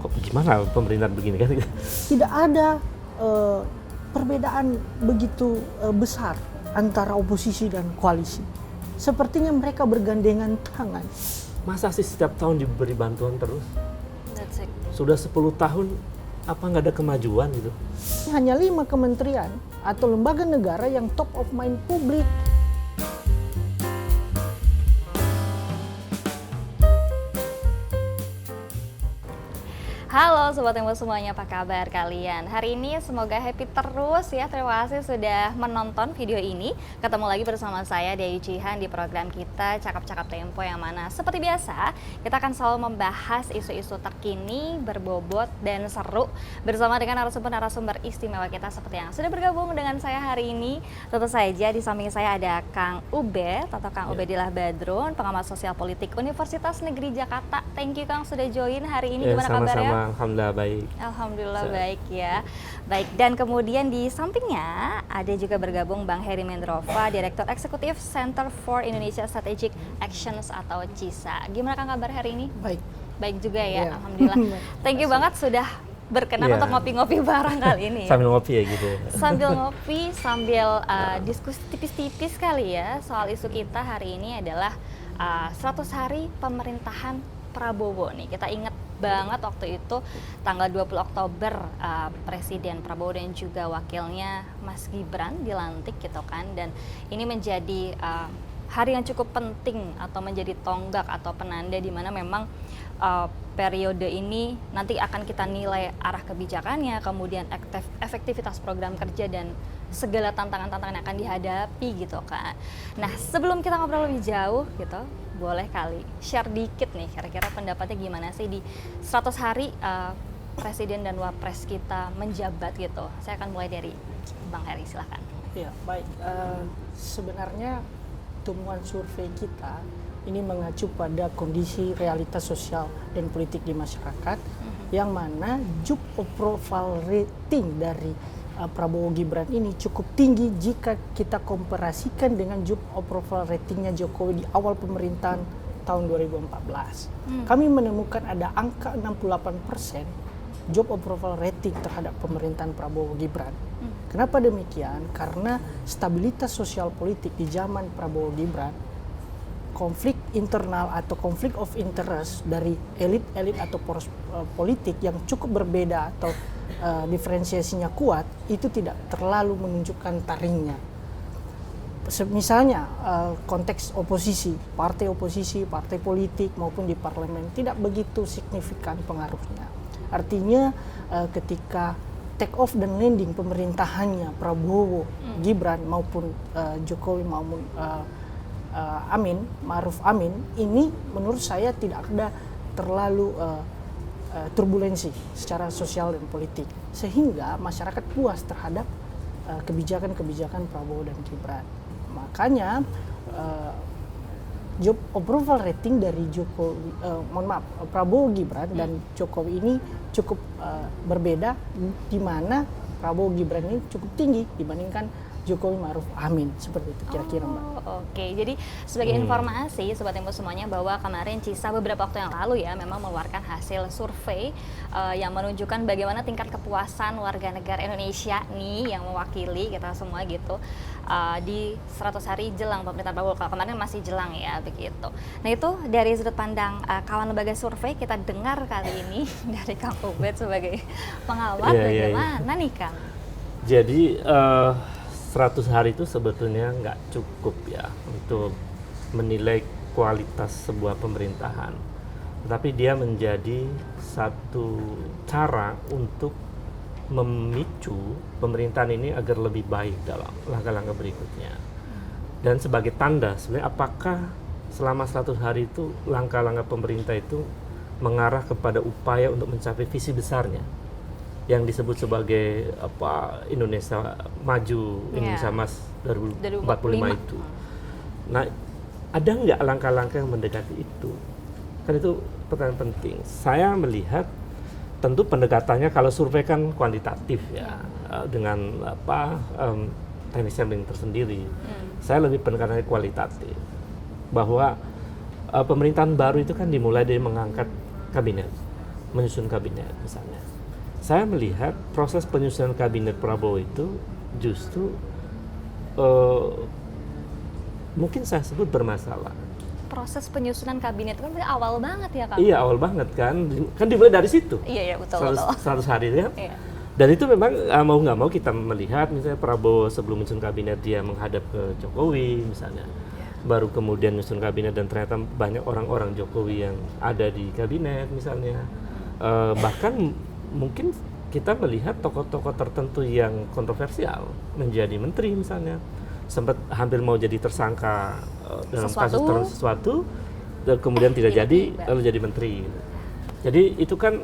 kok gimana pemerintahan begini kan? Tidak ada perbedaan begitu besar antara oposisi dan koalisi. Sepertinya mereka bergandengan tangan. Masa sih setiap tahun diberi bantuan terus? That's it. Sudah 10 tahun apa nggak ada kemajuan gitu? Hanya 5 kementerian atau lembaga negara yang top of mind publik. Halo Sobat Tempo semuanya, apa kabar kalian? Hari ini semoga happy terus ya. Terima kasih sudah menonton video ini. Ketemu lagi bersama saya Dewi Cihan di program kita Cakap-Cakap Tempo, yang mana seperti biasa kita akan selalu membahas isu-isu terkini, berbobot dan seru bersama dengan narasumber-narasumber istimewa kita seperti yang sudah bergabung dengan saya hari ini. Tentu saja di samping saya ada Kang Ubed atau Kang Ubedillah Badrun, pengamat sosial politik Universitas Negeri Jakarta. Thank you Kang sudah join hari ini. Gimana kabarnya? Alhamdulillah baik. Alhamdulillah baik ya. Baik, dan kemudian di sampingnya ada juga bergabung Bang Heri Mendrova, Direktur Eksekutif Center for Indonesia Strategic Actions atau CISA. Gimana Kang kabar hari ini? Baik. Baik juga ya, Yeah. Alhamdulillah. Thank you banget sudah berkenan Yeah. untuk ngopi-ngopi bareng kali ini. Sambil ngopi ya gitu. Sambil ngopi, sambil diskusi tipis-tipis kali ya. Soal isu kita hari ini adalah 100 hari pemerintahan Prabowo nih. Kita ingat banget waktu itu tanggal 20 Oktober Presiden Prabowo dan juga wakilnya Mas Gibran dilantik gitu kan, dan ini menjadi hari yang cukup penting atau menjadi tonggak atau penanda di mana memang periode ini nanti akan kita nilai arah kebijakannya, kemudian efektivitas program kerja dan segala tantangan-tantangan yang akan dihadapi gitu kan. Nah, sebelum kita ngobrol lebih jauh gitu, boleh kali share dikit nih kira-kira pendapatnya gimana sih di 100 hari Presiden dan Wapres kita menjabat gitu. Saya akan mulai dari Bang Heri, silahkan. Ya, baik. Sebenarnya temuan survei kita ini mengacu pada kondisi realitas sosial dan politik di masyarakat, yang mana job approval rating dari Prabowo Gibran ini cukup tinggi jika kita komparasikan dengan job approval ratingnya Jokowi di awal pemerintahan tahun 2014. Kami menemukan ada angka 68% job approval rating terhadap pemerintahan Prabowo Gibran. Kenapa demikian? Karena stabilitas sosial politik di zaman Prabowo Gibran, konflik internal atau konflik of interest dari elit-elit atau poros politik yang cukup berbeda atau diferensiasinya kuat, itu tidak terlalu menunjukkan taringnya. Misalnya konteks oposisi, partai politik maupun di parlemen tidak begitu signifikan pengaruhnya. Artinya ketika take off dan landing pemerintahannya Prabowo, Gibran maupun Jokowi maupun Ma'ruf Amin, ini menurut saya tidak ada terlalu turbulensi secara sosial dan politik, sehingga masyarakat puas terhadap kebijakan-kebijakan Prabowo dan Gibran. Makanya job approval rating dari Prabowo Gibran dan Jokowi ini cukup berbeda, di mana Prabowo Gibran ini cukup tinggi dibandingkan Jokowi Ma'ruf Amin, seperti itu kira-kira Mbak. Oke, jadi sebagai informasi Sobat Tempo semuanya, bahwa kemarin CISA beberapa waktu yang lalu ya memang mengeluarkan hasil survei yang menunjukkan bagaimana tingkat kepuasan warga negara Indonesia nih yang mewakili kita semua gitu di 100 hari jelang pemerintahan Prabowo. Kalau kemarin masih jelang ya begitu. Nah, itu dari sudut pandang kawan lembaga survei, kita dengar kali ini dari Kang Ubed sebagai pengawat, bagaimana nih Kang? Jadi 100 hari itu sebetulnya nggak cukup ya untuk menilai kualitas sebuah pemerintahan. Tetapi dia menjadi satu cara untuk memicu pemerintahan ini agar lebih baik dalam langkah-langkah berikutnya. Dan sebagai tanda sebenarnya apakah selama 100 hari itu langkah-langkah pemerintah itu mengarah kepada upaya untuk mencapai visi besarnya yang disebut sebagai Indonesia Maju, Indonesia Mas 2045 itu. Nah, ada nggak langkah-langkah yang mendekati itu? Kan itu pertanyaan penting. Saya melihat tentu pendekatannya, kalau survei kan kuantitatif ya, dengan teknik sampling tersendiri. Saya lebih pendekatannya kualitatif, bahwa pemerintahan baru itu kan dimulai dari mengangkat kabinet. menyusun kabinet misalnya. Saya melihat proses penyusunan kabinet Prabowo itu justru mungkin saya sebut bermasalah. Proses penyusunan kabinet itu kan berarti awal banget ya Kang? Iya, awal banget kan dimulai dari situ. Iya betul. 100 hari kan. Iya. Dan itu memang mau nggak mau kita melihat misalnya Prabowo sebelum menyusun kabinet dia menghadap ke Jokowi misalnya. Baru kemudian menyusun kabinet dan ternyata banyak orang-orang Jokowi yang ada di kabinet misalnya. Bahkan mungkin kita melihat tokoh-tokoh tertentu yang kontroversial menjadi menteri misalnya. Sempat hampir mau jadi tersangka dalam kasus sesuatu dan kemudian tidak jadi lalu jadi menteri. Jadi itu kan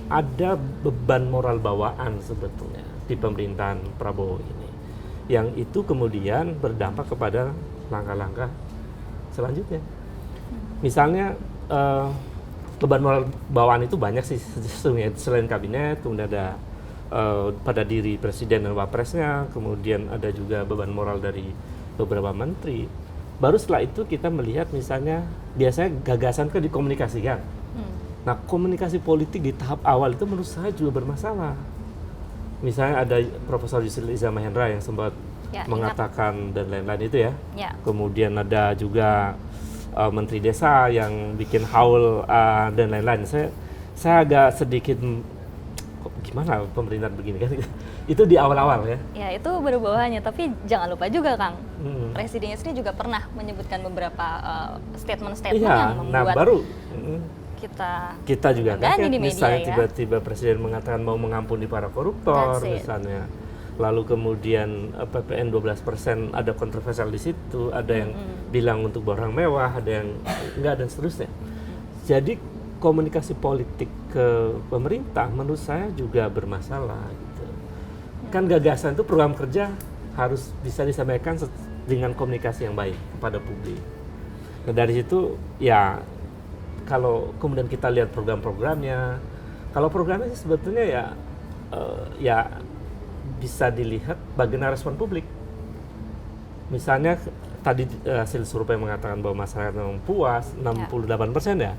ada beban moral bawaan sebetulnya di pemerintahan Prabowo ini, yang itu kemudian berdampak kepada langkah-langkah selanjutnya. Misalnya beban moral bawaan itu banyak sih selain kabinet, kemudian ada pada diri presiden dan wapresnya, kemudian ada juga beban moral dari beberapa menteri. Baru setelah itu kita melihat misalnya biasanya gagasan kan dikomunikasikan. Nah, komunikasi politik di tahap awal itu menurut saya juga bermasalah. Misalnya ada Profesor Yusril Iza Mahendra yang sempat mengatakan dan lain-lain itu ya. Kemudian ada juga Menteri Desa yang bikin haul dan lain-lain. Saya agak sedikit gimana pemerintahan begini kan? Itu di awal-awal ya. Ya itu berbawahnya, tapi jangan lupa juga Kang, Presidennya sendiri juga pernah menyebutkan beberapa statement-statement yang membuat kita juga kan misalnya tiba-tiba presiden mengatakan mau mengampuni para koruptor misalnya, lalu kemudian PPN 12% ada kontroversial di situ, ada yang bilang untuk barang mewah, ada yang enggak dan seterusnya. Jadi komunikasi politik ke pemerintah menurut saya juga bermasalah gitu. Kan gagasan itu program kerja harus bisa disampaikan dengan komunikasi yang baik kepada publik. Nah dari situ ya kalau kemudian kita lihat program-programnya, kalau programnya sebetulnya ya bisa dilihat bagaimana respon publik. Misalnya tadi hasil survei mengatakan bahwa masyarakat memang puas, 68% ya.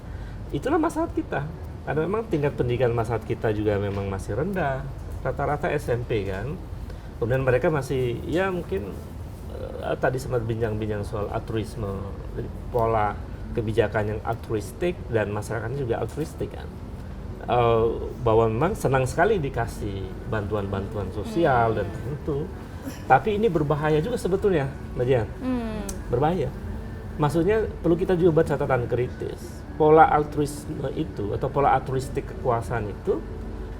Itulah masyarakat kita. Karena memang tingkat pendidikan masyarakat kita juga memang masih rendah. Rata-rata SMP kan. Kemudian mereka masih ya mungkin tadi sempat bincang-bincang soal altruisme, pola kebijakan yang altruistik dan masyarakatnya juga altruistik kan. Bahwa memang senang sekali dikasih bantuan-bantuan sosial dan tertentu. Tapi ini berbahaya juga sebetulnya, Mbak Dian. Berbahaya. Maksudnya perlu kita juga buat catatan kritis. Pola altruisme itu atau pola altruistik kekuasaan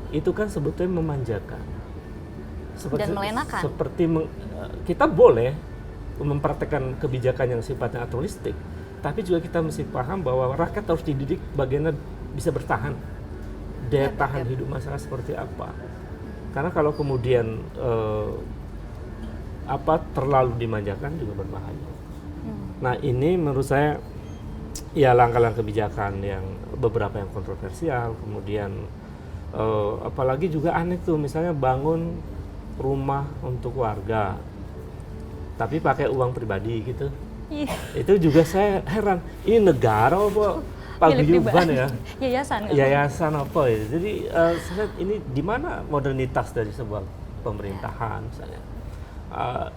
itu kan sebetulnya memanjakan. Dan melenakan. Kita boleh mempraktekkan kebijakan yang sifatnya altruistik. Tapi juga kita mesti paham bahwa rakyat harus dididik bagaimana bisa bertahan, daya tahan hidup masyarakat seperti apa. Karena kalau kemudian terlalu dimanjakan juga berbahaya. Nah ini menurut saya ya langkah-langkah kebijakan yang beberapa yang kontroversial, kemudian apalagi juga aneh tuh misalnya bangun rumah untuk warga, tapi pakai uang pribadi gitu. Itu juga saya heran, ini negara apa paguyuban ya? Yayasan apa ya? Jadi saya lihat ini di mana modernitas dari sebuah pemerintahan misalnya.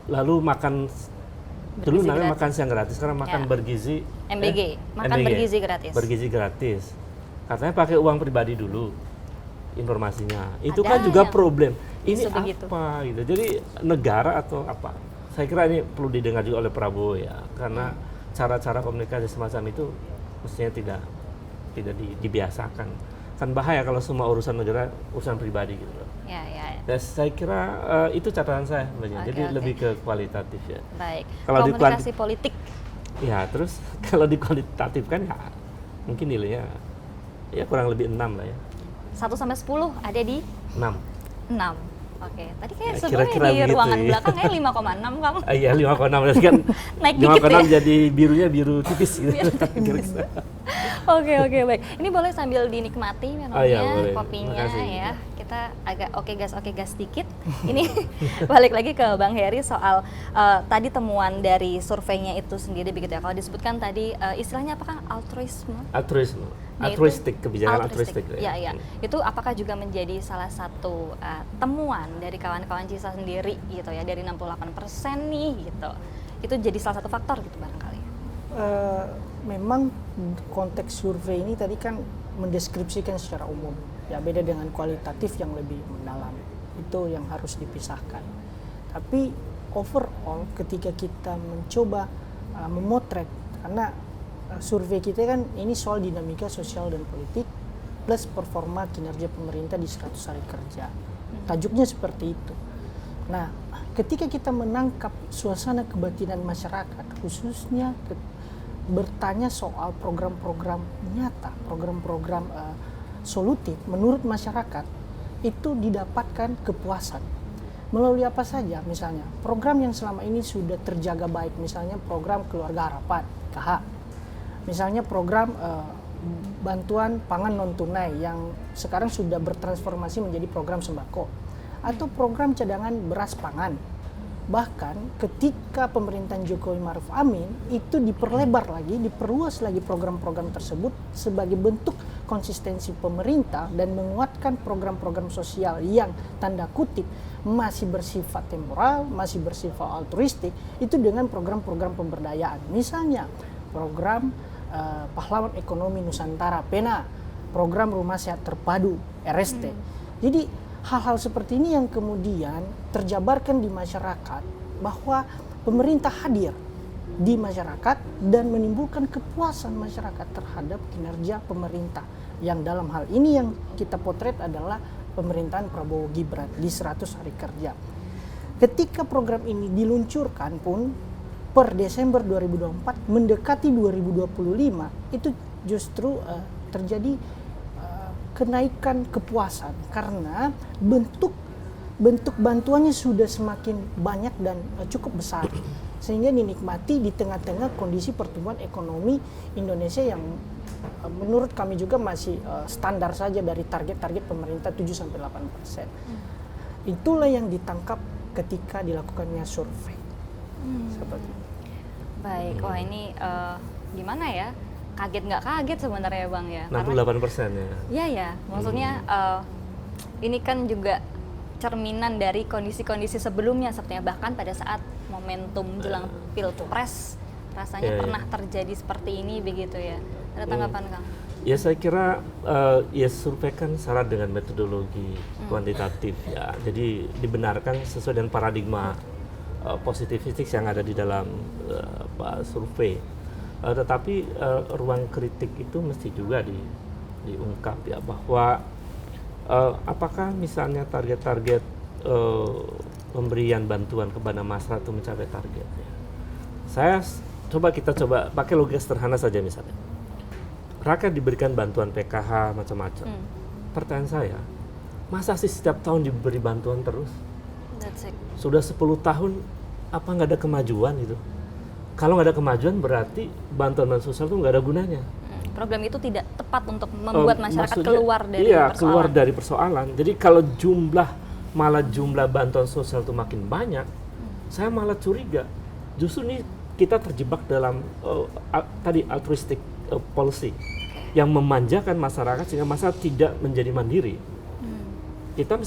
Lalu makan dulu namanya makan siang gratis, sekarang makan bergizi. Bergizi gratis. Katanya pakai uang pribadi dulu informasinya. Itu kan juga problem. Ini apa gitu? Jadi negara atau apa? Saya kira ini perlu didengar juga oleh Prabowo ya, karena cara-cara komunikasi semacam itu mestinya tidak dibiasakan. Kan bahaya kalau semua urusan negara urusan pribadi gitu. Dan saya kira itu catatan saya, jadi lebih ke kualitatif ya. Baik. Kalau komunikasi politik. Ya terus kalau dikualitatif kan ya mungkin nilainya ya kurang lebih 6 lah ya. 1-10 ada di 6. Oke, tadi kayak sebenarnya di ruangan gitu, belakang kayak 5,6 Kang. Iya 5,6 berarti kan naik dikit 5,6 jadi birunya biru tipis gitu. Oke, baik. Ini boleh sambil dinikmati minumnya, Oh iya, boleh. kopinya Makasih. ya. Kita agak oke gas sedikit. Ini balik lagi ke Bang Heri soal tadi temuan dari surveinya itu sendiri begitu ya. Kalau disebutkan tadi istilahnya apakah altruisme? Altruisme, Nah, itu altruistik, kebijakan altruistik. Ya. Itu apakah juga menjadi salah satu temuan dari kawan-kawan CISA sendiri gitu ya, dari 68% nih gitu. Itu jadi salah satu faktor gitu barangkali. Memang konteks survei ini tadi kan mendeskripsikan secara umum, ya beda dengan kualitatif yang lebih mendalam. Itu yang harus dipisahkan. Tapi overall ketika kita mencoba memotret, karena survei kita kan ini soal dinamika sosial dan politik plus performa kinerja pemerintah di 100 hari kerja. Tajuknya seperti itu. Nah, ketika kita menangkap suasana kebatinan masyarakat, khususnya bertanya soal program-program nyata, program-program solutif menurut masyarakat, itu didapatkan kepuasan. Melalui apa saja, misalnya program yang selama ini sudah terjaga baik, misalnya program Keluarga Harapan, KH. Misalnya program bantuan pangan non tunai yang sekarang sudah bertransformasi menjadi program sembako, atau program cadangan beras pangan. Bahkan ketika pemerintahan Jokowi Maruf Amin itu diperlebar lagi, diperluas lagi program-program tersebut sebagai bentuk konsistensi pemerintah dan menguatkan program-program sosial yang tanda kutip masih bersifat temporal, masih bersifat altruistik, itu dengan program-program pemberdayaan. Misalnya program Pahlawan Ekonomi Nusantara PENA, program Rumah Sehat Terpadu RST. Jadi hal-hal seperti ini yang kemudian terjabarkan di masyarakat bahwa pemerintah hadir di masyarakat dan menimbulkan kepuasan masyarakat terhadap kinerja pemerintah, yang dalam hal ini yang kita potret adalah pemerintahan Prabowo Gibran di 100 hari kerja. Ketika program ini diluncurkan pun per Desember 2024 mendekati 2025 itu justru terjadi kenaikan kepuasan karena bentuk bantuannya sudah semakin banyak dan cukup besar, sehingga dinikmati di tengah-tengah kondisi pertumbuhan ekonomi Indonesia yang menurut kami juga masih standar saja dari target-target pemerintah 7-8%. Itulah yang ditangkap ketika dilakukannya survei. Seperti itu. Baik, wah ini gimana ya? Kaget nggak kaget sebenarnya Bang ya? 68% ya. Iya ya, maksudnya ini kan juga cerminan dari kondisi-kondisi sebelumnya, sepertinya bahkan pada saat momentum jelang Pilpres rasanya pernah terjadi seperti ini begitu ya. Ada tanggapan Kang? Ya saya kira ya survei kan syarat dengan metodologi kuantitatif ya. Jadi dibenarkan sesuai dengan paradigma positivistik yang ada di dalam survei. Tetapi ruang kritik itu mesti juga diungkap ya, bahwa apakah misalnya target-target pemberian bantuan kepada masyarakat itu mencapai targetnya. Kita coba pakai logika sederhana saja misalnya. Rakyat diberikan bantuan PKH macam-macam. Pertanyaan saya, masa sih setiap tahun diberi bantuan terus? That's it. Sudah 10 tahun apa nggak ada kemajuan gitu? Kalau nggak ada kemajuan berarti bantuan sosial itu nggak ada gunanya. Program itu tidak tepat untuk membuat masyarakat keluar dari persoalan. Keluar dari persoalan. Jadi kalau jumlah bantuan sosial itu makin banyak, saya malah curiga. Justru ini kita terjebak dalam tadi altruistic policy yang memanjakan masyarakat sehingga masyarakat tidak menjadi mandiri. Kita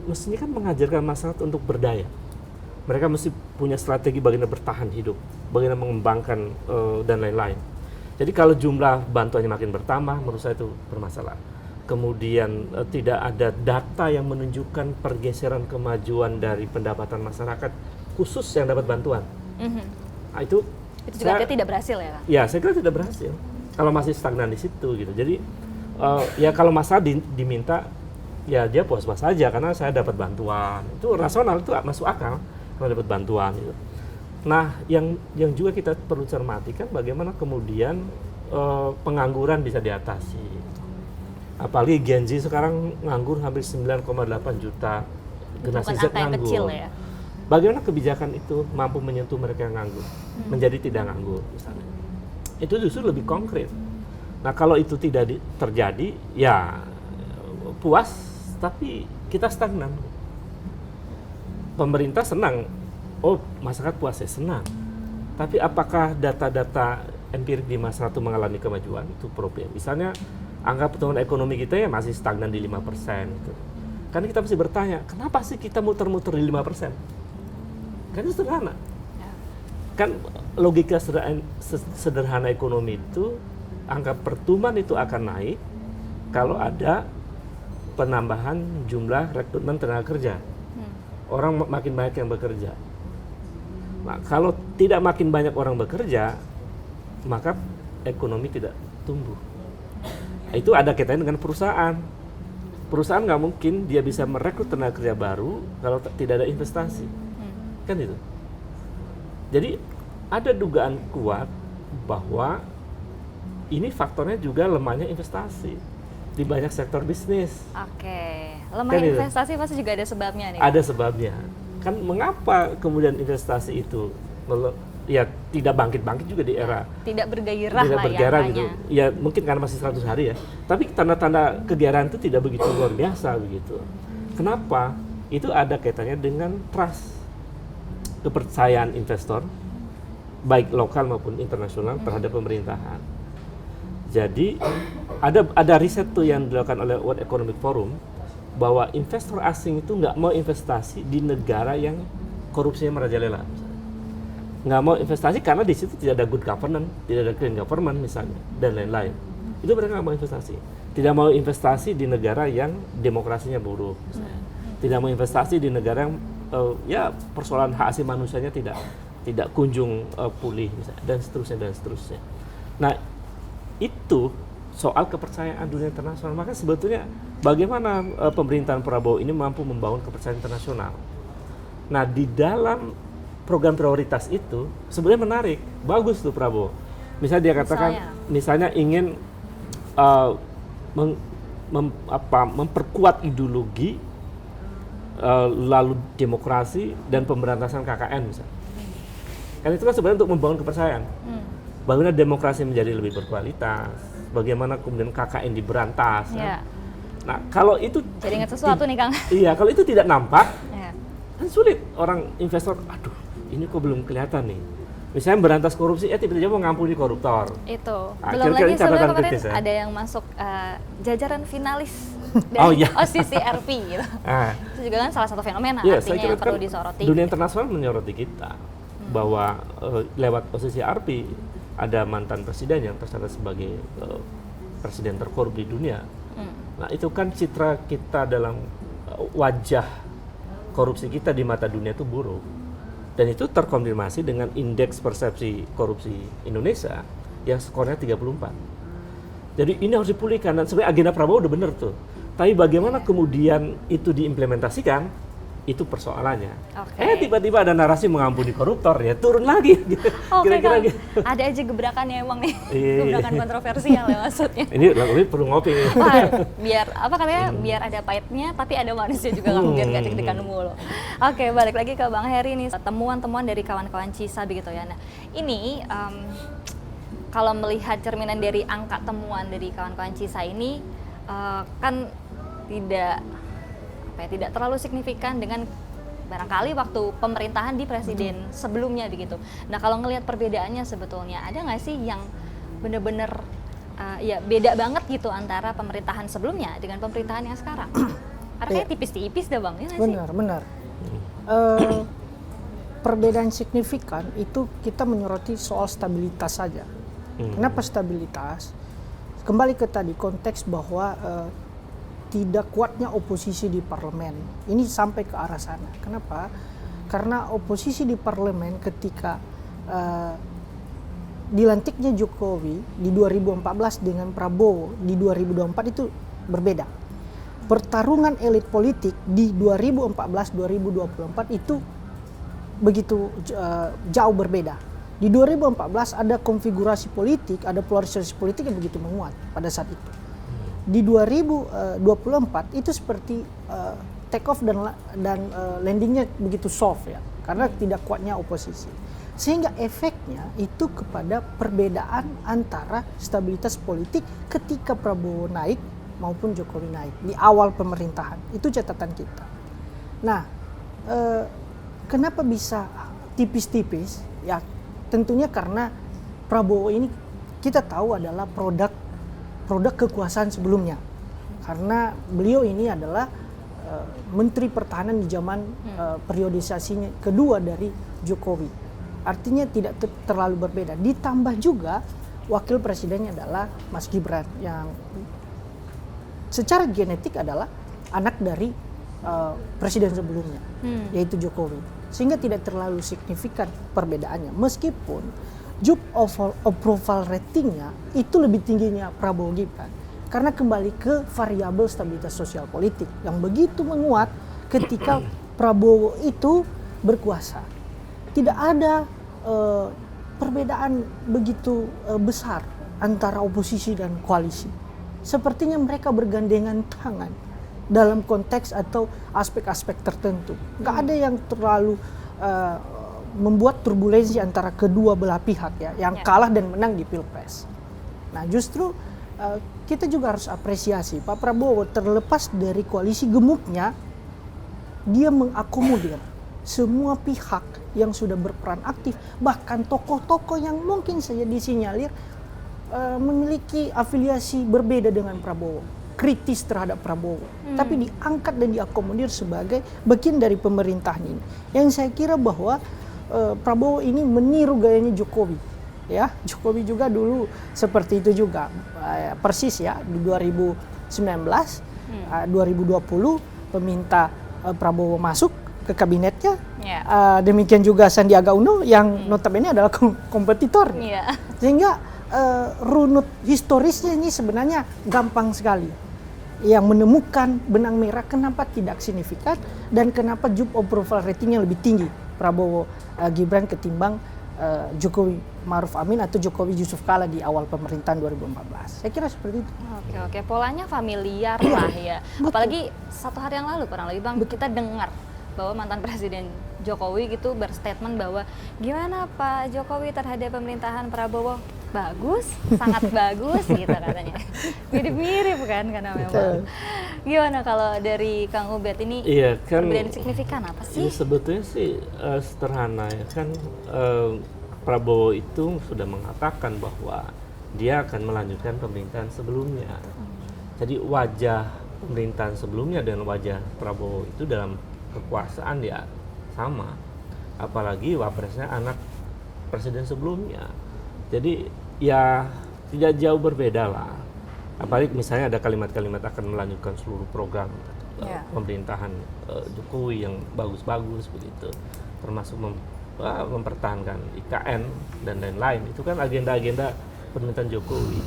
mestinya kan mengajarkan masyarakat untuk berdaya. Mereka mesti punya strategi bagaimana bertahan hidup, bagaimana mengembangkan dan lain-lain. Jadi kalau jumlah bantuannya makin bertambah, menurut saya itu bermasalah. Kemudian tidak ada data yang menunjukkan pergeseran kemajuan dari pendapatan masyarakat khusus yang dapat bantuan. Nah, itu juga tidak berhasil ya Kang? Ya, saya kira tidak berhasil. Kalau masih stagnan di situ gitu. Jadi ya kalau masalah diminta, ya dia puas-puas saja karena saya dapat bantuan. Itu rasional, itu masuk akal kalau dapat bantuan gitu. Nah, yang juga kita perlu cermati kan bagaimana kemudian pengangguran bisa diatasi. Apalagi Gen Z sekarang nganggur hampir 9,8 juta, generasi Z nganggur. Kecil ya. Bagaimana kebijakan itu mampu menyentuh mereka yang nganggur, menjadi tidak nganggur misalnya. Itu justru lebih konkret. Nah kalau itu tidak terjadi, ya puas, tapi kita stagnan. Pemerintah senang, oh masyarakat puas ya senang. Tapi apakah data-data empirik di masyarakat itu mengalami kemajuan? Itu problem. Misalnya angka pertumbuhan ekonomi kita ya masih stagnan di 5%. Gitu. Karena kita mesti bertanya, kenapa sih kita muter-muter di 5%? Kan itu sederhana. Kan logika sederhana ekonomi itu, angka pertumbuhan itu akan naik kalau ada penambahan jumlah rekrutmen tenaga kerja. Orang makin banyak yang bekerja. Nah, kalau tidak makin banyak orang bekerja, maka ekonomi tidak tumbuh. Itu ada kaitannya dengan perusahaan. Perusahaan nggak mungkin dia bisa merekrut tenaga kerja baru kalau tidak ada investasi. Kan itu. Jadi ada dugaan kuat bahwa ini faktornya juga lemahnya investasi di banyak sektor bisnis. Oke, lemahnya investasi pasti juga ada sebabnya nih. Ada sebabnya. Kan mengapa kemudian investasi itu ya tidak bangkit-bangkit juga di era tidak bergairah tidak lah bergairah ya, gitu. Ya mungkin karena masih 100 hari ya. Tapi tanda-tanda kegiatan itu tidak begitu luar biasa begitu. Kenapa? Itu ada kaitannya dengan trust, kepercayaan investor baik lokal maupun internasional terhadap pemerintahan. Jadi ada riset tuh yang dilakukan oleh World Economic Forum bahwa investor asing itu nggak mau investasi di negara yang korupsinya merajalela. Nggak mau investasi karena di situ tidak ada good governance, tidak ada clean government misalnya, dan lain-lain. Itu mereka nggak mau investasi. Tidak mau investasi di negara yang demokrasinya buruk, misalnya. Tidak mau investasi di negara yang ya persoalan hak asasi manusianya tidak kunjung pulih, misalnya, dan seterusnya. Nah, itu soal kepercayaan dunia internasional. Maka sebetulnya bagaimana pemerintahan Prabowo ini mampu membangun kepercayaan internasional. Nah, di dalam program prioritas itu sebenarnya menarik, bagus tuh Prabowo. Misalnya dia katakan, misalnya ingin memperkuat ideologi, lalu demokrasi dan pemberantasan KKN misalnya. Kan itu kan sebenarnya untuk membangun kepercayaan. Bagaimana demokrasi menjadi lebih berkualitas, bagaimana kemudian KKN diberantas. Kan? Nah, kalau itu jadi ingat sesuatu nih Kang. Iya, kalau itu tidak nampak, kan sulit orang investor. Aduh, ini kok belum kelihatan nih. Misalnya berantas korupsi, tiba-tiba mau ngampuni koruptor. Itu. Nah, belum lagi sebenarnya kemarin kritis, ada yang masuk jajaran finalis dari OCCRP gitu. Itu juga kan salah satu fenomena artinya yang perlu disoroti. Dunia internasional menyoroti kita bahwa lewat OCCRP ada mantan presiden yang tercatat sebagai presiden terkorup di dunia. Nah, itu kan citra kita dalam wajah korupsi kita di mata dunia itu buruk. Dan itu terkonfirmasi dengan indeks persepsi korupsi Indonesia yang skornya 34. Jadi ini harus dipulihkan, dan sebenarnya agenda Prabowo udah bener tuh. Tapi bagaimana kemudian itu diimplementasikan, itu persoalannya. Tiba-tiba ada narasi mengampuni koruptor, ya turun lagi. Kira-kira gitu. Ada aja gebrakannya emang nih, gebrakan kontroversial ya maksudnya. Ini perlu ngopi. Biar apa katanya, biar ada pahitnya, tapi ada manisnya juga kan, biar gak deg-degan mulu. Oke, balik lagi ke Bang Heri nih, temuan-temuan dari kawan-kawan CISA begitu ya. Nah, ini kalau melihat cerminan dari angka temuan dari kawan-kawan CISA ini kan tidak terlalu signifikan dengan barangkali waktu pemerintahan di presiden sebelumnya begitu. Nah, kalau ngelihat perbedaannya sebetulnya ada nggak sih yang benar-benar ya beda banget gitu antara pemerintahan sebelumnya dengan pemerintahan yang sekarang? Artinya tipis-tipis dah Bang, ya nggak sih? Benar. Perbedaan signifikan itu kita menyoroti soal stabilitas saja. Kenapa stabilitas? Kembali ke tadi konteks bahwa tidak kuatnya oposisi di parlemen. Ini sampai ke arah sana. Kenapa? Karena oposisi di parlemen ketika dilantiknya Jokowi di 2014 dengan Prabowo di 2024 itu berbeda. Pertarungan elit politik di 2014-2024 itu begitu jauh berbeda. Di 2014 ada konfigurasi politik, ada polarisasi politik yang begitu menguat pada saat itu. Di 2024 itu seperti take off dan landingnya begitu soft ya, karena tidak kuatnya oposisi. Sehingga efeknya itu kepada perbedaan antara stabilitas politik ketika Prabowo naik maupun Jokowi naik di awal pemerintahan. Itu catatan kita. Nah, kenapa bisa tipis-tipis? Ya tentunya karena Prabowo ini kita tahu adalah produk kekuasaan sebelumnya. Karena beliau ini adalah Menteri Pertahanan di zaman periodisasinya kedua dari Jokowi. Artinya tidak terlalu berbeda. Ditambah juga wakil presidennya adalah Mas Gibran yang secara genetik adalah anak dari presiden sebelumnya, yaitu Jokowi. Sehingga tidak terlalu signifikan perbedaannya. Meskipun job approval ratingnya itu lebih tingginya Prabowo Gibran. Karena kembali ke variabel stabilitas sosial politik yang begitu menguat ketika Prabowo itu berkuasa. Tidak ada perbedaan begitu besar antara oposisi dan koalisi. Sepertinya mereka bergandengan tangan dalam konteks atau aspek-aspek tertentu. Nggak ada yang terlalu membuat turbulensi antara kedua belah pihak ya, yang kalah dan menang di Pilpres. Nah justru kita juga harus apresiasi Pak Prabowo, terlepas dari koalisi gemuknya, dia mengakomodir semua pihak yang sudah berperan aktif, bahkan tokoh-tokoh yang mungkin saja disinyalir memiliki afiliasi berbeda dengan Prabowo, kritis terhadap Prabowo, tapi diangkat dan diakomodir sebagai bagian dari pemerintahan ini. Yang saya kira bahwa Prabowo ini meniru gayanya Jokowi. Ya, Jokowi juga dulu seperti itu juga, persis ya di 2019, 2020 meminta Prabowo masuk ke kabinetnya. Demikian juga Sandiaga Uno yang notabene adalah kompetitor. Sehingga runut historisnya ini sebenarnya gampang sekali. Yang menemukan benang merah kenapa tidak signifikan dan kenapa job approval ratingnya lebih tinggi Prabowo Gibran ketimbang Jokowi Maruf Amin atau Jokowi Yusuf Kala di awal pemerintahan 2014. Saya kira seperti itu. Oke, polanya familiar lah ya. Apalagi satu hari yang lalu kurang lebih Bang, kita dengar bahwa mantan Presiden Jokowi gitu berstatement bahwa gimana Pak Jokowi terhadap pemerintahan Prabowo? Bagus, sangat bagus gitu katanya. Mirip-mirip kan karena memang. Gimana kalau dari Kang Ubed ini perbedaan signifikan apa sih? Ya, sebetulnya sih sederhana ya kan, Prabowo itu sudah mengatakan bahwa dia akan melanjutkan pemerintahan sebelumnya. Jadi wajah pemerintahan sebelumnya dan wajah Prabowo itu dalam kekuasaan ya sama. Apalagi wapresnya anak presiden sebelumnya. Jadi ya tidak jauh berbeda lah. Apalagi misalnya ada kalimat-kalimat akan melanjutkan seluruh program pemerintahan Jokowi yang bagus-bagus begitu, termasuk mempertahankan IKN dan lain-lain. Itu kan agenda-agenda pemerintahan Jokowi.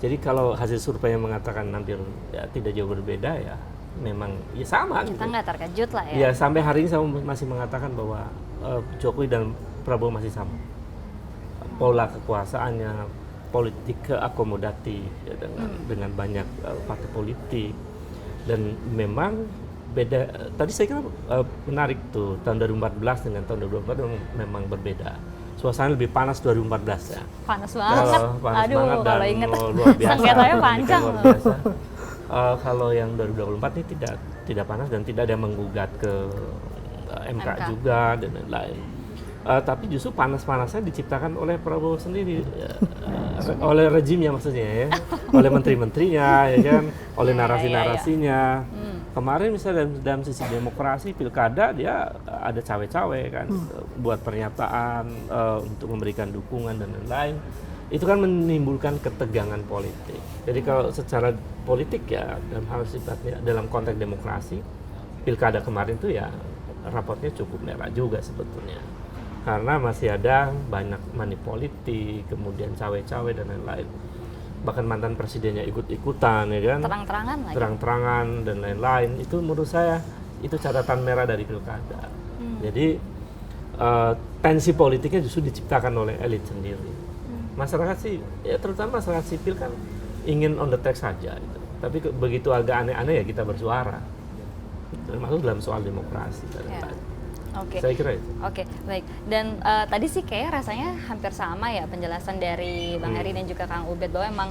Jadi kalau hasil survei yang mengatakan hampir ya tidak jauh berbeda ya memang ya sama. Kita nggak terkejut lah ya. Ya sampai hari ini saya masih mengatakan bahwa Jokowi dan Prabowo masih sama. Pola kekuasaannya, politik keakomodatif ya, dengan banyak partai politik, dan memang beda. Tadi saya kira menarik tuh tahun 2014 dengan tahun 2024 memang berbeda. Suasana lebih panas 2014 ya. Panas banget. Aduh, kalau inget luar biasa. Sengketanya panjang luar biasa. Kalau yang 2024 ini tidak panas dan tidak ada yang menggugat ke MK juga dan lain-lain. Tapi justru panas-panasnya diciptakan oleh Prabowo sendiri, oleh rejimnya maksudnya ya, oleh menteri-menterinya ya kan, oleh narasi-narasinya. Kemarin misalnya dalam sisi demokrasi pilkada dia ada cawe-cawe kan, buat pernyataan untuk memberikan dukungan dan lain-lain. Itu kan menimbulkan ketegangan politik. Jadi kalau secara politik ya dalam hal sifatnya dalam konteks demokrasi, pilkada kemarin tuh ya raportnya cukup merah juga sebetulnya. Karena masih ada banyak money politik, kemudian cawe-cawe dan lain-lain. Bahkan mantan presidennya ikut-ikutan ya kan. Terang-terangan lagi. Terang-terangan dan lain-lain. Itu menurut saya itu catatan merah dari pilkada. Jadi tensi politiknya justru diciptakan oleh elit sendiri. Masyarakat sih, ya terutama masyarakat sipil kan ingin on the track saja gitu. Tapi begitu agak aneh-aneh ya kita bersuara. Termasuk dalam soal demokrasi dan lain-lain. Oke. Saya kira itu. Oke, baik. Dan tadi sih kayak rasanya hampir sama ya penjelasan dari Bang Heri dan juga Kang Ubed bahwa emang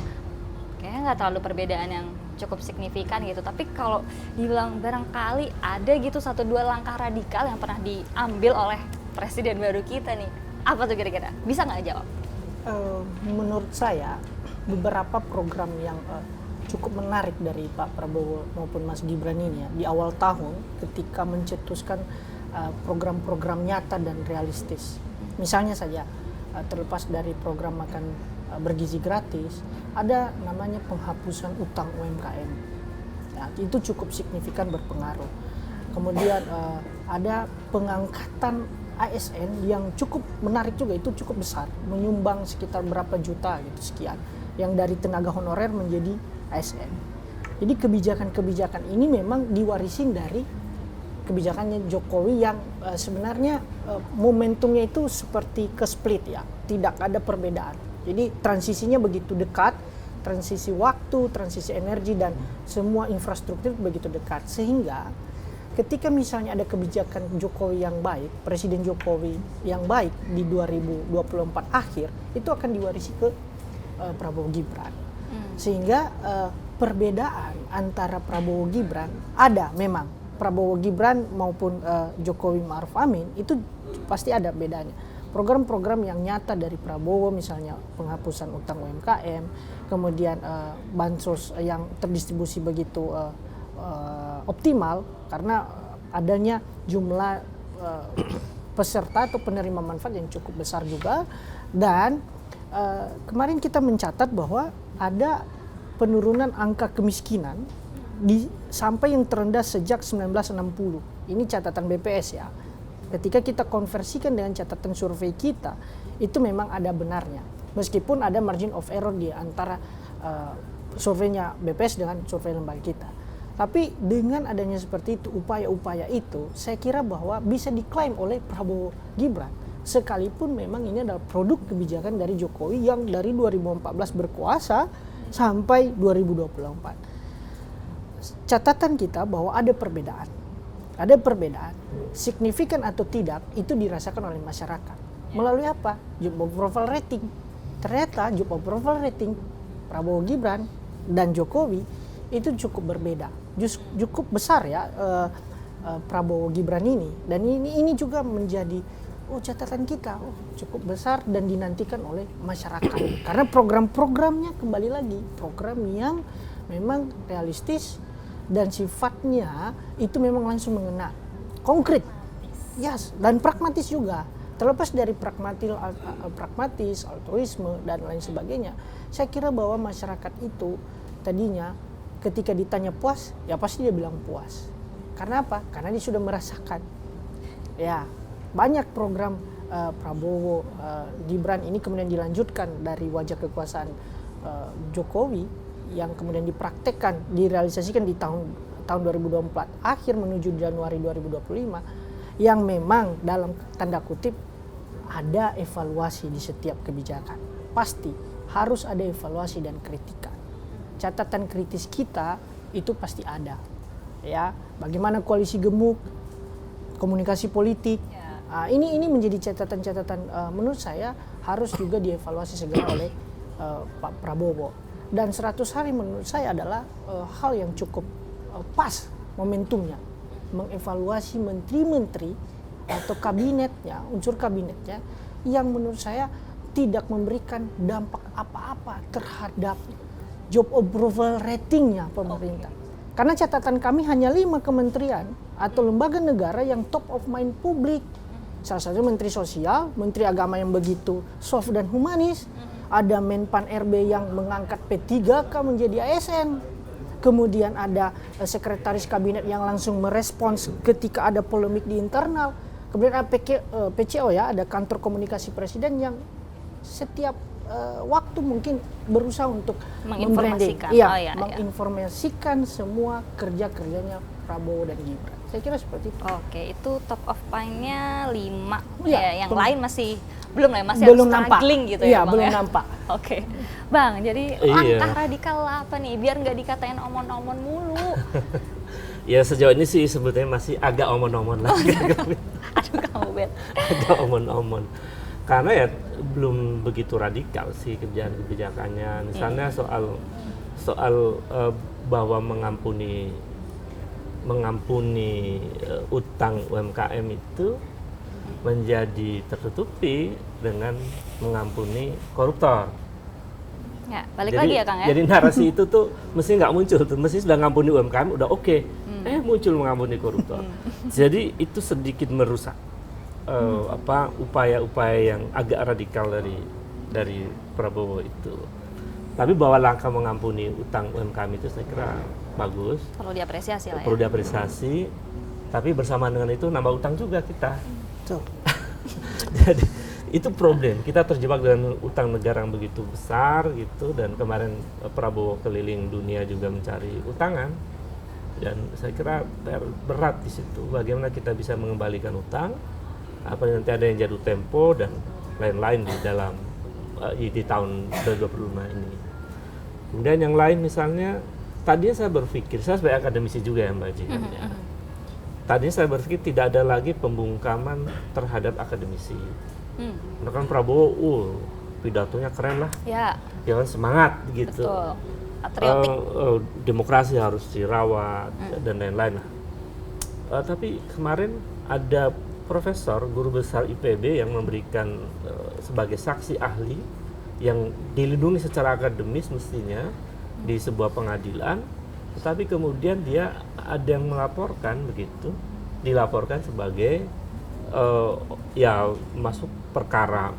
kayaknya nggak terlalu perbedaan yang cukup signifikan gitu. Tapi kalau dibilang barangkali ada gitu 1-2 langkah radikal yang pernah diambil oleh presiden baru kita nih, apa tuh kira-kira? Bisa nggak jawab? Menurut saya beberapa program yang cukup menarik dari Pak Prabowo maupun Mas Gibran ini ya, di awal tahun ketika mencetuskan program-program nyata dan realistis. Misalnya saja terlepas dari program makan bergizi gratis, ada namanya penghapusan utang UMKM. Ya, itu cukup signifikan berpengaruh. Kemudian ada pengangkatan ASN yang cukup menarik juga, itu cukup besar, menyumbang sekitar berapa juta gitu sekian, yang dari tenaga honorer menjadi ASN. Jadi kebijakan-kebijakan ini memang diwarisin dari kebijakannya Jokowi yang sebenarnya momentumnya itu seperti ke split ya, tidak ada perbedaan. Jadi transisinya begitu dekat, transisi waktu, transisi energi dan semua infrastruktur begitu dekat, sehingga ketika misalnya ada kebijakan Jokowi yang baik, Presiden Jokowi yang baik di 2024 akhir, itu akan diwarisi ke Prabowo Gibran. Sehingga perbedaan antara Prabowo Gibran ada memang. Prabowo Gibran maupun Jokowi Ma'ruf Amin itu pasti ada bedanya. Program-program yang nyata dari Prabowo misalnya penghapusan utang UMKM, kemudian bansos yang terdistribusi begitu optimal karena adanya jumlah peserta atau penerima manfaat yang cukup besar juga, dan kemarin kita mencatat bahwa ada penurunan angka kemiskinan sampai yang terendah sejak 1960. Ini catatan BPS ya. Ketika kita konversikan dengan catatan survei kita, itu memang ada benarnya. Meskipun ada margin of error di antara surveinya BPS dengan survei lembaga kita. Tapi dengan adanya seperti itu, upaya-upaya itu, saya kira bahwa bisa diklaim oleh Prabowo Gibran. Sekalipun memang ini adalah produk kebijakan dari Jokowi yang dari 2014 berkuasa sampai 2024. Catatan kita bahwa ada perbedaan. Ada perbedaan, signifikan atau tidak, itu dirasakan oleh masyarakat. Melalui apa? Job approval rating. Ternyata job approval rating Prabowo Gibran dan Jokowi itu cukup berbeda, cukup besar ya Prabowo Gibran ini, dan ini juga menjadi catatan kita cukup besar dan dinantikan oleh masyarakat karena program-programnya kembali lagi program yang memang realistis dan sifatnya itu memang langsung mengena konkret, yes, dan pragmatis juga. Terlepas dari pragmatis, altruisme dan lain sebagainya, saya kira bahwa masyarakat itu tadinya ketika ditanya puas, ya pasti dia bilang puas. Karena apa? Karena dia sudah merasakan. Ya, banyak program Prabowo, Gibran ini kemudian dilanjutkan dari wajah kekuasaan Jokowi yang kemudian dipraktekkan, direalisasikan di tahun 2024 akhir menuju Januari 2025, yang memang dalam tanda kutip ada evaluasi di setiap kebijakan. Pasti harus ada evaluasi dan kritikan. Catatan kritis kita itu pasti ada, ya. Bagaimana koalisi gemuk, komunikasi politik, ini menjadi catatan-catatan menurut saya harus juga dievaluasi segera oleh Pak Prabowo. Dan 100 hari menurut saya adalah hal yang cukup pas momentumnya, mengevaluasi menteri-menteri atau kabinetnya, unsur kabinetnya yang menurut saya tidak memberikan dampak apa-apa terhadap job approval ratingnya pemerintah. Karena catatan kami hanya 5 kementerian atau lembaga negara yang top of mind publik. Salah satu Menteri Sosial, Menteri Agama yang begitu soft dan humanis, ada Menpan RB yang mengangkat P3K menjadi ASN. Kemudian ada sekretaris kabinet yang langsung merespons ketika ada polemik di internal. Kemudian ada PCO ya, ada kantor komunikasi presiden yang setiap waktu mungkin berusaha untuk menginformasikan, menginformasikan semua kerja-kerjanya Prabowo dan Gibran. Saya kira seperti itu. Oke, itu top of mind-nya 5 ya, ya, yang lain masih belum lah, masih belum struggling nampak. gitu ya, Bang, belum ya? nampak. Oke. Bang, jadi langkah radikal apa nih biar nggak dikatain omon-omon mulu? Ya sejauh ini sih sebetulnya masih agak omon-omon lagi. Aduh, Kang Ubed? Ada omon-omon. Karena ya belum begitu radikal sih kebijakannya. Misalnya soal bahwa mengampuni utang UMKM itu menjadi tertutupi dengan mengampuni koruptor. Ya, balik lagi ya Kang ya. Jadi narasi itu tuh mesti nggak muncul tuh, mesti sudah ngampuni UMKM udah oke. Muncul mengampuni koruptor. Jadi itu sedikit merusak upaya-upaya yang agak radikal dari Prabowo itu. Tapi bahwa langkah mengampuni utang UMKM itu saya kira bagus. Perlu diapresiasi lah ya. Perlu diapresiasi. Tapi bersamaan dengan itu nambah utang juga kita. Betul. Jadi itu problem. Kita terjebak dengan utang negara yang begitu besar gitu, dan kemarin Prabowo keliling dunia juga mencari utangan. Dan saya kira berat di situ. Bagaimana kita bisa mengembalikan utang? Apa nanti ada yang jatuh tempo dan lain-lain di dalam di tahun 2025 ini. Kemudian yang lain misalnya, tadinya saya berpikir, saya sebagai akademisi juga ya Mbak Jihan ya. Tadinya saya berpikir tidak ada lagi pembungkaman terhadap akademisi. Karena kan Prabowo, pidatonya keren lah. Ya kan, semangat gitu. Betul. Patriotik. Demokrasi harus dirawat dan lain-lain lah. Tapi kemarin ada profesor, guru besar IPB yang memberikan sebagai saksi ahli yang dilindungi secara akademis mestinya di sebuah pengadilan, tetapi kemudian dia ada yang melaporkan begitu, dilaporkan sebagai ya masuk perkara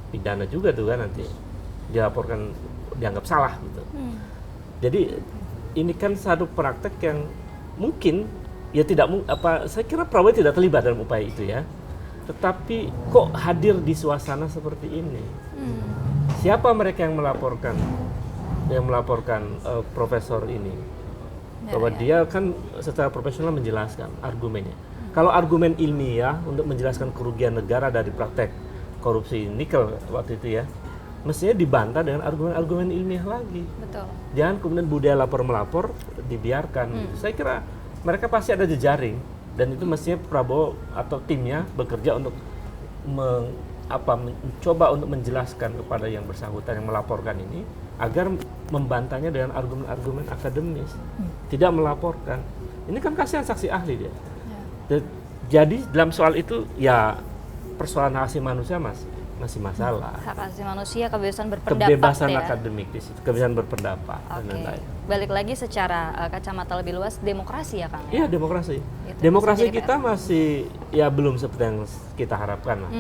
pidana juga tuh kan, nanti dilaporkan dianggap salah gitu. Jadi ini kan satu praktek yang mungkin ya saya kira Prabowo tidak terlibat dalam upaya itu ya. Tetapi kok hadir di suasana seperti ini? Siapa mereka yang melaporkan profesor ini? Bahwa dia kan secara profesional menjelaskan argumennya. Kalau argumen ilmiah untuk menjelaskan kerugian negara dari praktek korupsi nikel waktu itu ya, mestinya dibantah dengan argumen-argumen ilmiah lagi. Betul. Jangan kemudian budaya lapor-melapor dibiarkan. Saya kira mereka pasti ada jejaring, dan itu mestinya Prabowo atau timnya bekerja untuk mencoba untuk menjelaskan kepada yang bersangkutan yang melaporkan ini agar membantahnya dengan argumen-argumen akademis, tidak melaporkan. Ini kan kasihan saksi ahli dia. Jadi dalam soal itu ya persoalan hak asasi manusia masih masalah. Hak asasi manusia, kebebasan berpendapat, kebebasan ya? Akademik di situ, kebebasan berpendapat dan lain-lain. Balik lagi secara kacamata lebih luas, demokrasi ya Kang? Iya, demokrasi. Itu Demokrasi kita masih ya belum seperti yang kita harapkan lah.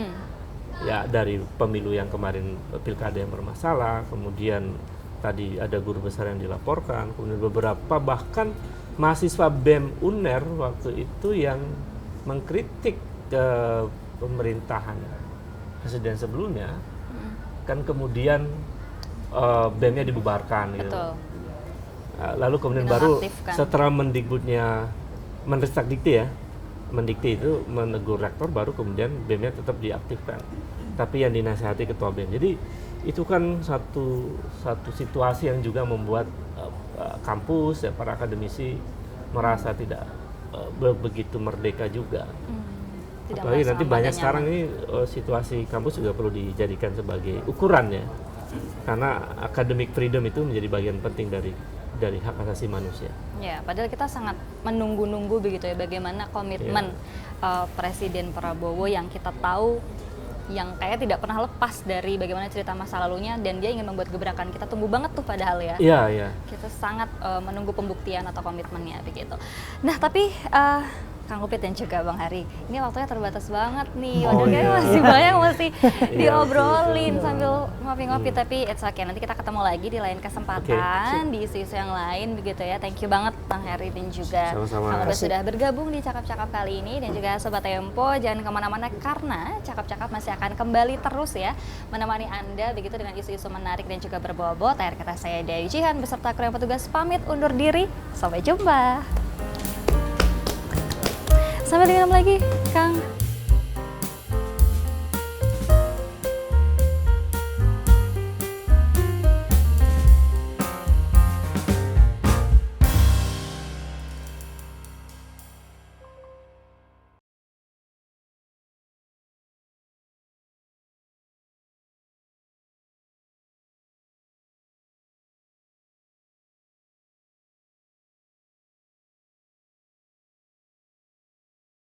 Ya dari pemilu yang kemarin, pilkada yang bermasalah, kemudian tadi ada guru besar yang dilaporkan, kemudian beberapa bahkan mahasiswa BEM UNER waktu itu yang mengkritik pemerintahan presiden sebelumnya, kan kemudian BEM-nya dibubarkan gitu. Betul. Lalu kemudian baru setelah Mendikti itu menegur rektor, baru kemudian BEM-nya tetap diaktifkan. Tapi yang dinasihati ketua BEM. Jadi itu kan satu situasi yang juga membuat kampus ya, para akademisi merasa tidak begitu merdeka juga. Apalagi nanti banyak sekarang ini situasi kampus juga perlu dijadikan sebagai ukuran ya, karena academic freedom itu menjadi bagian penting dari hak asasi manusia. Ya, padahal kita sangat menunggu-nunggu begitu ya bagaimana komitmen Presiden Prabowo yang kita tahu yang kayak tidak pernah lepas dari bagaimana cerita masa lalunya, dan dia ingin membuat gebrakan. Kita tunggu banget tuh padahal ya. Iya, iya. Kita sangat menunggu pembuktian atau komitmennya begitu. Nah, tapi Kang Upit dan juga Bang Hari, ini waktunya terbatas banget nih. Masih banyak diobrolin sambil ngopi-ngopi, tapi it's okay. Nanti kita ketemu lagi di lain kesempatan di isu-isu yang lain begitu ya. Thank you banget Bang Hari dan juga Kang Upit sudah bergabung di Cakap-Cakap kali ini, dan juga Sobat Tempo jangan kemana-mana karena Cakap-Cakap masih akan kembali terus ya menemani Anda begitu dengan isu-isu menarik dan juga berbobot. Akhir kata saya Dewi Jihan beserta kru yang petugas pamit undur diri. Sampai jumpa. Sampai jumpa lagi, Kang.